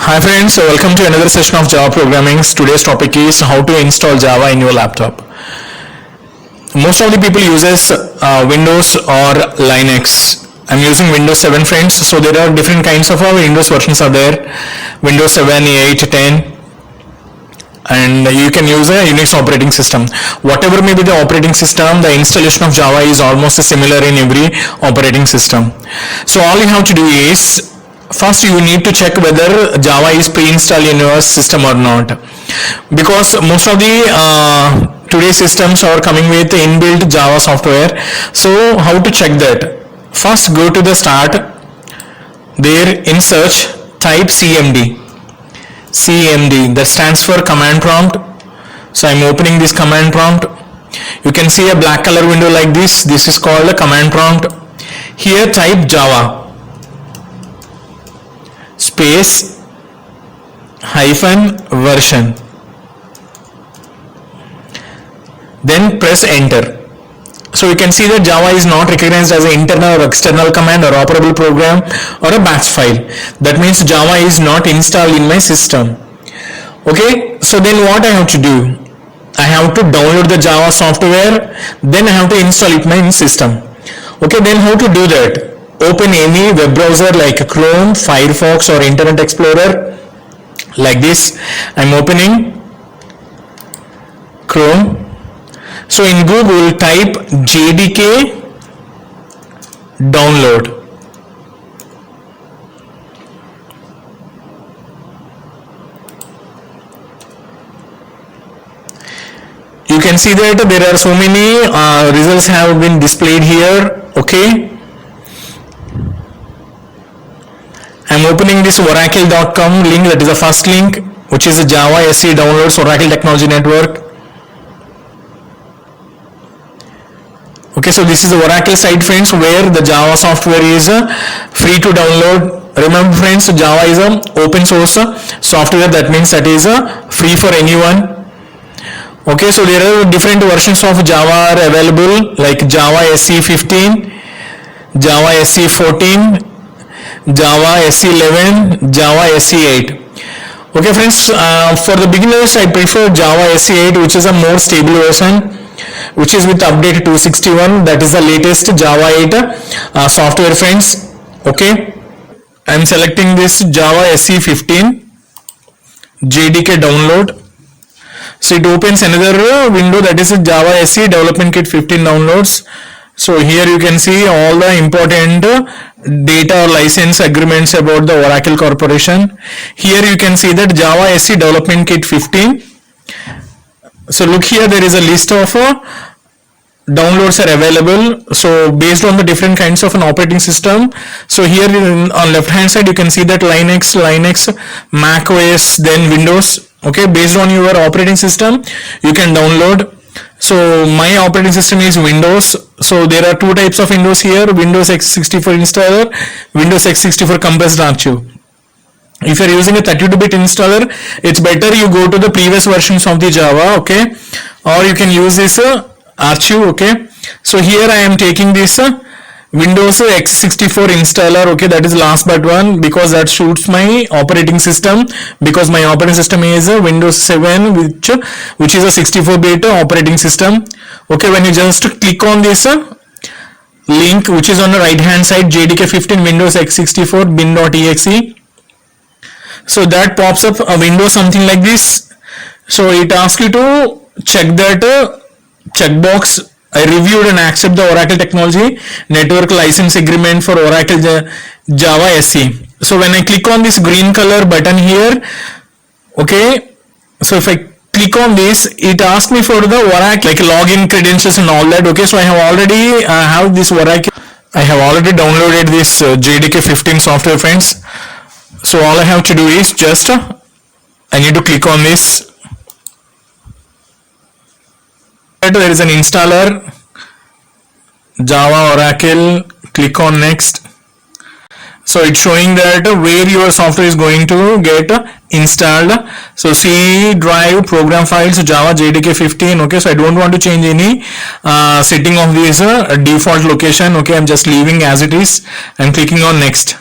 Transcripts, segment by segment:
Hi friends, so welcome to another session of Java programming. Today's topic is how to install Java in your laptop. Most of the people uses Windows or Linux. I'm using Windows 7 friends, so there are different kinds of Windows versions are there. Windows 7, 8, 10, and you can use a Unix operating system. Whatever may be the operating system, the installation of Java is almost similar in every operating system. So all you have to do is, first you need to check whether Java is pre-installed in your system or not, because most of the today's systems are coming with inbuilt Java software. So how to check that? First go to the start, there in search type CMD, that stands for command prompt. So I'm opening this command prompt. You can see a black color window like this is called a command prompt. Here type Java space hyphen version, then press enter. So you can see that Java is not recognized as an internal or external command or operable program or a batch file. That means Java is not installed in my system. Okay, so then what I have to do? I have to download the Java software, then I have to install it in my system. Okay, then how to do that? Open any web browser like Chrome, Firefox or Internet Explorer like this. I'm opening Chrome. So in Google type JDK download. You can see that there are so many results have been displayed here. Okay, I'm opening this oracle.com link, that is the first link, which is a Java SE downloads Oracle Technology Network. Okay, so this is the Oracle site friends, where the Java software is free to download. Remember friends, Java is a open source software, that means that is free for anyone. Okay, so there are different versions of Java are available, like Java SE 15, Java SE 14, Java SE 11, Java SE 8. Okay friends, for the beginners I prefer Java SE 8, which is a more stable version, which is with update 261. That is the latest Java 8 software friends. Okay, I am selecting this Java SE 15 JDK download. So it opens another window, that is a Java SE Development Kit 15 downloads. So here you can see all the important data or license agreements about the Oracle Corporation. Here you can see that Java SE Development Kit 15. So look here, there is a list of downloads are available. So based on the different kinds of an operating system. So here on left hand side you can see that Linux, Mac OS, then Windows. Okay, based on your operating system you can download. So my operating system is Windows. So there are two types of Windows here: Windows x64 installer, Windows x64 compressed archive. If you are using a 32-bit installer, it's better you go to the previous versions of the Java. Okay, or you can use this archive. Okay, so here I am taking this Windows x64 installer. Okay, that is last but one, because that suits my operating system, because my operating system is Windows 7, which is a 64-bit operating system. Okay, when you just click on this link, which is on the right hand side, JDK 15 Windows x64 bin.exe, so that pops up a window something like this. So it asks you to check that checkbox. I reviewed and accept the Oracle Technology Network License Agreement for Oracle Java SE. So when I click on this green color button here, okay, so if I click on this, it asks me for the Oracle, like login credentials and all that. Okay, so I have already have this Oracle. I have already downloaded this JDK 15 software friends. So all I have to do is just I need to click on this. There is an installer, Java Oracle. Click on next. So it's showing that where your software is going to get installed. So C drive, program files, Java JDK 15. Okay, so I don't want to change any setting of this default location. Okay, I'm just leaving as it is. I'm clicking on next.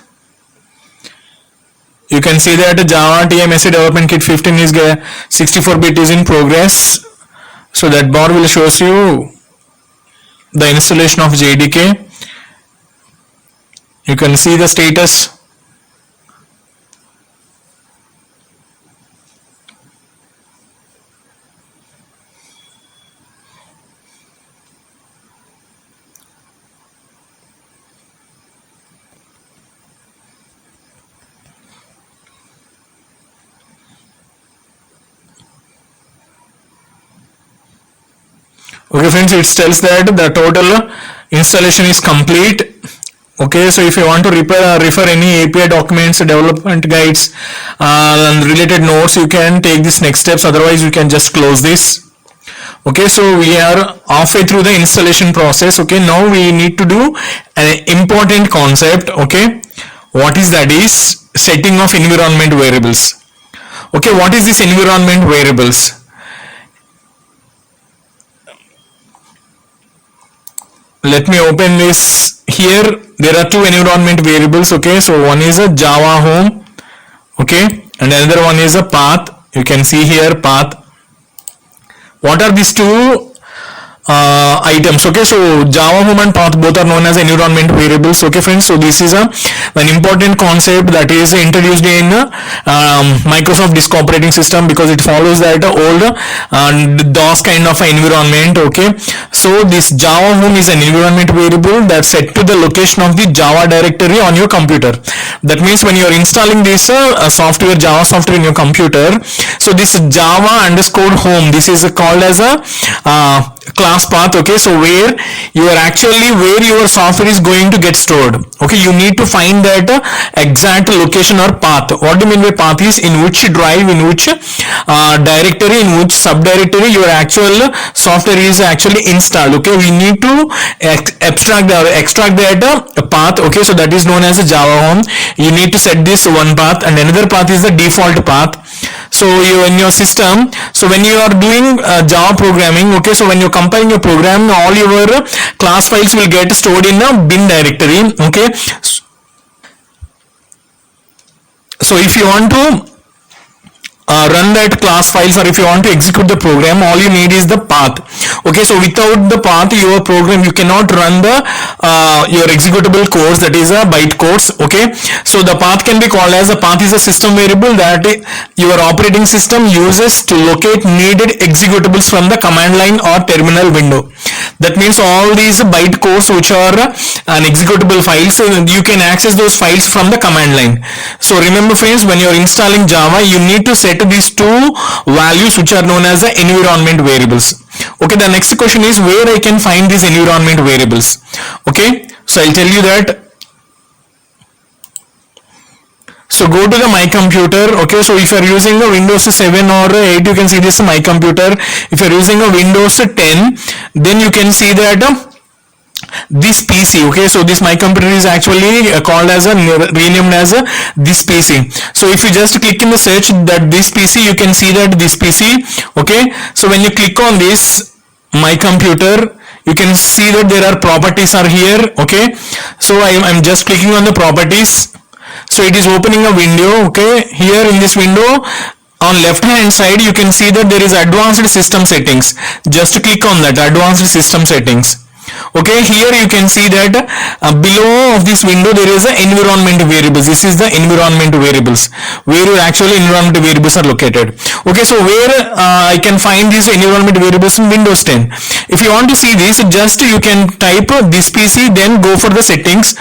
You can see that Java TMSA development kit 15 is 64-bit is in progress. So that bar will shows you the installation of JDK. You can see the status. Okay friends, it tells that the total installation is complete. Okay, so if you want to refer any API documents, development guides, and related notes, you can take this next steps. Otherwise, you can just close this. Okay, so we are halfway through the installation process. Okay, now we need to do an important concept. Okay, what is that? Is setting of environment variables. Okay, what is this environment variables? Let me open this. Here there are two environment variables. Okay, so one is a Java home, okay, and another one is a path. You can see here path. What are these two items? Okay, so Java home and path both are known as environment variables. Okay friends, so this is an important concept that is introduced in Microsoft Disk operating system, because it follows that old DOS kind of environment. Okay, so this Java home is an environment variable that's set to the location of the Java directory on your computer. That means when you are installing this software, Java software in your computer, so this Java underscore home, this is called as a class path. Okay, so where you are actually, where your software is going to get stored. Okay, you need to find that exact location or path. What do you mean by path is in which drive, in which directory, in which subdirectory your actual software is actually installed. Okay, we need to extract that path. Okay, so that is known as a Java home. You need to set this one path, and another path is the default path. So you in your system, so when you are doing Java programming, okay, so when you're compiling your program, all your class files will get stored in a bin directory. Okay, so if you want to run that class files, or if you want to execute the program, all you need is the path. Okay, so without the path, your program, you cannot run the your executable codes, that is a byte codes. Okay, so the path can be called as, a path is a system variable that your operating system uses to locate needed executables from the command line or terminal window. That means all these byte codes which are an executable files, you can access those files from the command line. So remember friends, when you are installing Java, you need to set these two values which are known as the environment variables. Okay, the next question is where I can find these environment variables. Okay, so I'll tell you that. So go to the My Computer. Okay, so if you are using a Windows 7 or 8, you can see this My Computer. If you are using a Windows 10, then you can see that this PC. Okay, so this My Computer is actually called as renamed as this PC. So if you just click in the search that this PC, you can see that this PC. Okay, so when you click on this My Computer, you can see that there are properties are here. Okay, so I'm just clicking on the properties. So it is opening a window. Okay, here in this window, on left hand side, you can see that there is advanced system settings. Just click on that advanced system settings. Okay, here you can see that below of this window there is a environment variables. This is the environment variables, where your actual environment variables are located. Okay, so where I can find these environment variables in Windows 10. If you want to see this, just you can type this PC, then go for the settings.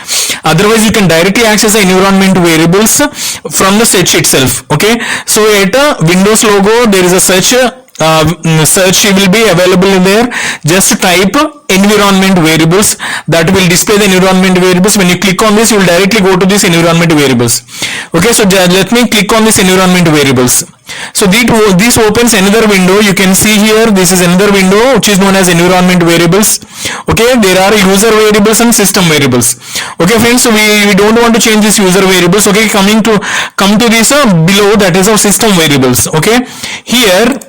Otherwise you can directly access the environment variables from the search itself. Okay, so at Windows logo there is a search will be available in there. Just type environment variables, that will display the environment variables. When you click on this, you will directly go to this environment variables. Okay, so let me click on this environment variables. So this opens another window. You can see here, this is another window which is known as environment variables. Okay, there are user variables and system variables. Okay friends, so we don't want to change this user variables. Okay, come to this below, that is our system variables. Okay, here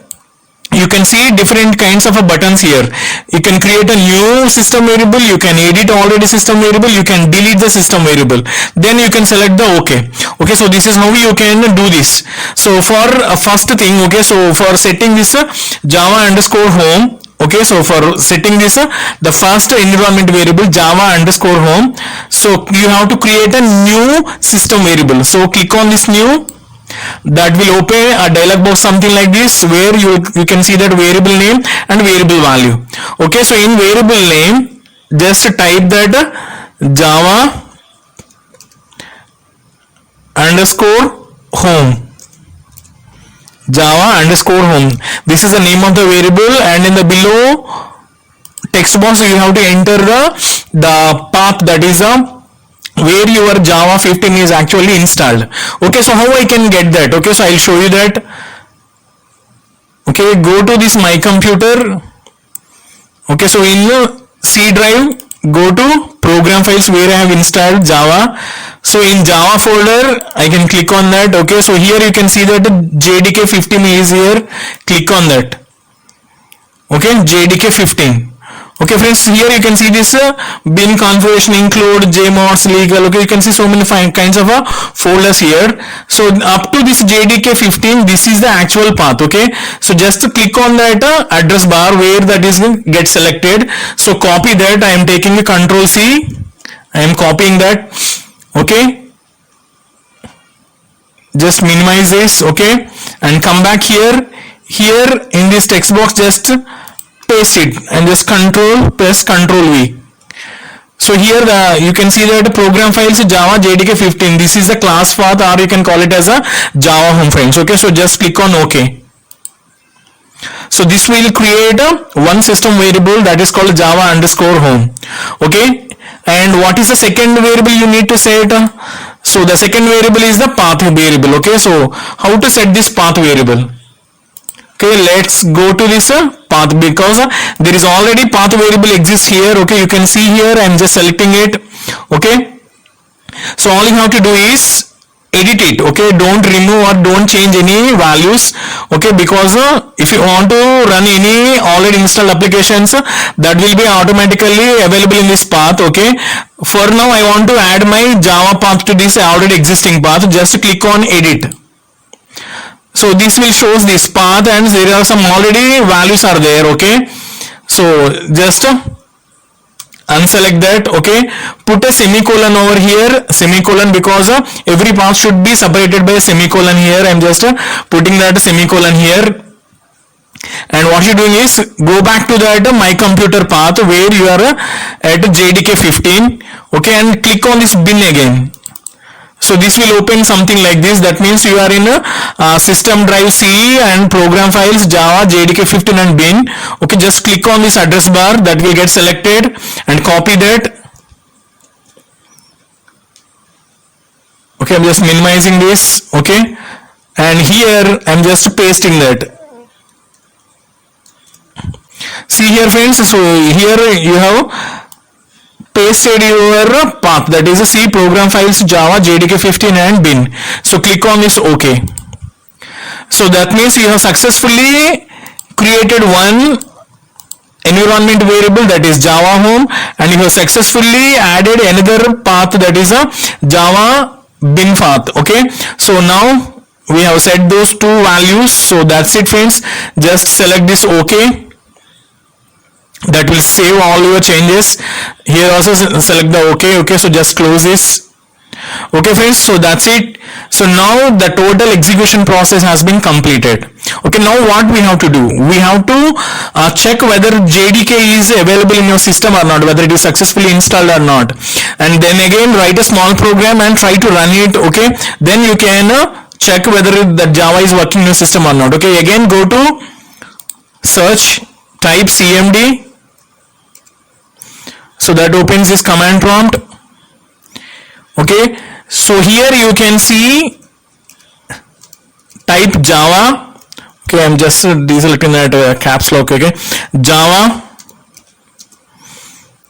you can see different kinds of buttons here. You can create a new system variable, you can edit already system variable, you can delete the system variable, then you can select the OK. Okay, so this is how you can do this. So for first thing, okay, so for setting this java underscore home, okay, so for setting this the first environment variable java underscore home, so you have to create a new system variable. So click on this new, that will open a dialog box something like this, where you can see that variable name and variable value. Okay, so in variable name just type that java underscore home, java underscore home, this is the name of the variable, and in the below text box you have to enter the path, that is where your java 15 is actually installed. Okay, so how I can get that? Okay, so I'll show you that. Okay, go to this my computer. Okay, so in C drive go to program files where I have installed java. So in java folder I can click on that. Okay, so here you can see that jdk 15 is here, click on that. Okay, jdk 15. Okay friends, here you can see this bin configuration include jmods legal. Okay, you can see so many kinds of folders here. So up to this jdk 15, this is the actual path. Okay, so just click on that address bar where that is get selected. So copy that. I am taking a control C, I am copying that. Okay, just minimize this. Okay, and come back here. Here in this text box just paste it and just press control V. So here you can see that program files java jdk 15, this is the class path, or you can call it as a java home friends. Okay, so just click on OK. So this will create one system variable that is called java underscore home. Okay, and what is the second variable you need to set? So the second variable is the path variable. Okay, so how to set this path variable? Okay, let's go to this path, because there is already path variable exists here. Okay, you can see here I am just selecting it. Okay, so all you have to do is edit it. Okay, don't remove or don't change any values. Okay, because if you want to run any already installed applications, that will be automatically available in this path. Okay, for now I want to add my java path to this already existing path. Just click on edit. So this will shows this path, and there are some already values are there. Okay, so just unselect that. Okay, put a semicolon over here, semicolon, because every path should be separated by a semicolon. Here I am just putting that semicolon here. And what you're doing is go back to that my computer path where you are at jdk 15. Okay, and click on this bin again. So this will open something like this. That means you are in system drive C and program files java jdk 15 and bin. Okay, just click on this address bar, that will get selected, and copy that. Okay, I'm just minimizing this. Okay, and here I'm just pasting that. See here friends, so here you have pasted your path, that is a C program files java jdk 15 and bin. So click on this OK. So that means you have successfully created one environment variable, that is java home, and you have successfully added another path, that is a java bin path. Okay, so now we have set those two values. So that's it friends, just select this OK. That will save all your changes. Here also select the OK. Okay, so just close this. Okay friends, so that's it. So now the total execution process has been completed. Okay, now what we have to do? We have to check whether JDK is available in your system or not, whether it is successfully installed or not. And then again write a small program and try to run it. Okay, then you can check whether the Java is working in your system or not. Okay, again go to search, type cmd. So that opens this command prompt. Okay, so here you can see type java. Okay, I'm just deselecting that caps lock. Okay, java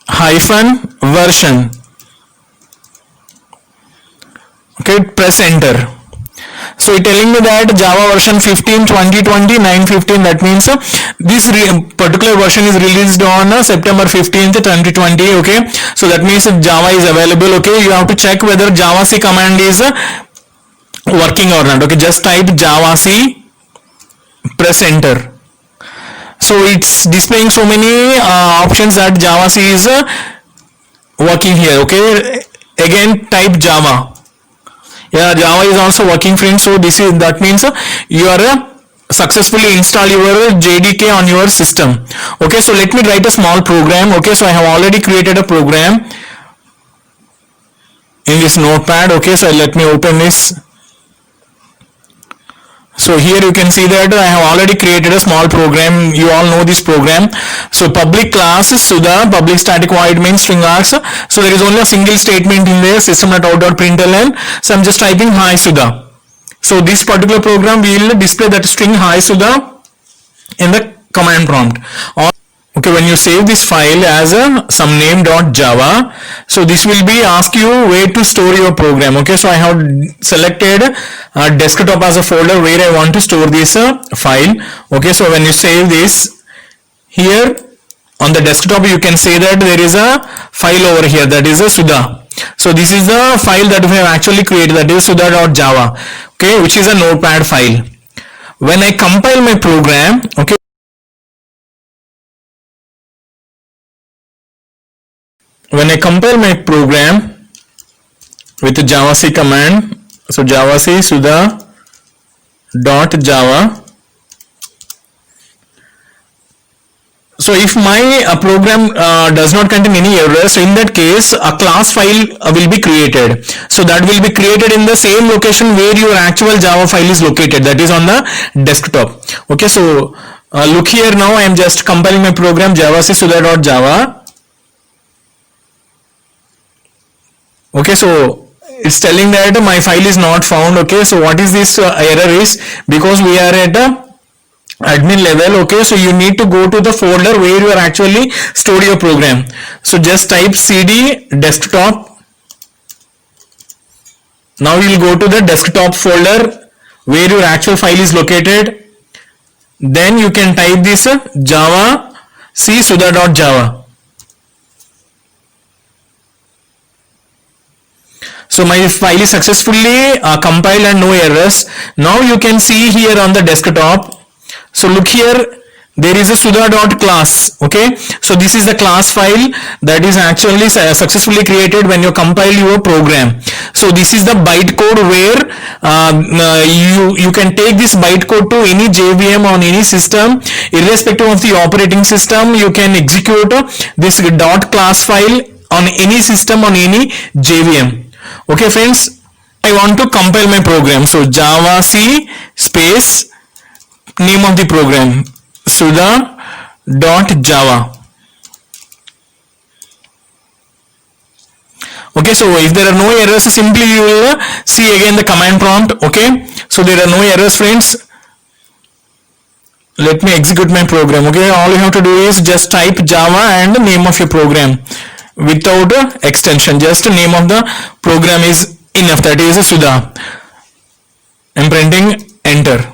hyphen version. Okay, press enter. So it telling me that Java version 15 2020 915, that means this particular version is released on September 15th 2020. Okay, so that means Java is available. Okay, you have to check whether Java C command is working or not. Okay, just type Java C, press enter. So it's displaying so many options that Java C is working here. Okay, again type Java. Yeah, Java is also working, friends. So that means you are successfully install your JDK on your system. Okay, so let me write a small program. Okay, so I have already created a program in this notepad. Okay, so let me open this. So here you can see that I have already created a small program. You all know this program. So public class Sudha, public static void main string args. So there is only a single statement in there, system.out.println. So I'm just typing hi Sudha. So this particular program will display that string hi Sudha in the command prompt. Okay, when you save this file as some name.java, so this will be ask you where to store your program. Okay, so I have selected desktop as a folder where I want to store this file. Okay, so when you save this here on the desktop, you can say that there is a file over here, that is a Sudha. So this is the file that we have actually created, that is Sudha.java. Okay, which is a notepad file. When I compile my program, okay, when I compile my program with the Java C command, so Java C Sudha dot Java. So if my program does not contain any errors, so in that case a class file will be created. So that will be created in the same location where your actual Java file is located, that is on the desktop. Okay, so look here, now I am just compiling my program Java C Sudha dot Java. Okay, so it's telling that my file is not found. Okay, so what is this error is because we are at admin level. Okay, so you need to go to the folder where you are actually stored your program. So just type cd desktop. Now you will go to the desktop folder where your actual file is located. Then you can type this Java C Sudha.java. So my file is successfully compiled and no errors. Now you can see here on the desktop. So look here, there is a Sudha.class. Okay, so this is the class file that is actually successfully created when you compile your program. So this is the bytecode where you can take this bytecode to any JVM on any system, irrespective of the operating system. You can execute this .class file on any system, on any JVM. Okay friends, I want to compile my program. So Java C space name of the program Sudha.java. Okay, so if there are no errors, simply you will see again the command prompt. Okay, so there are no errors, friends. Let me execute my program. Okay, all you have to do is just type Java and the name of your program without extension. Just name of the program is enough, that is Sudha. I'm printing enter.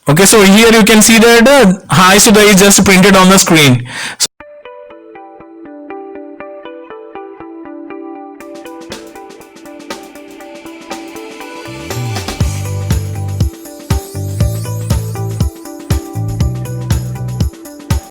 Okay, so here you can see that hi Sudha is just printed on the screen.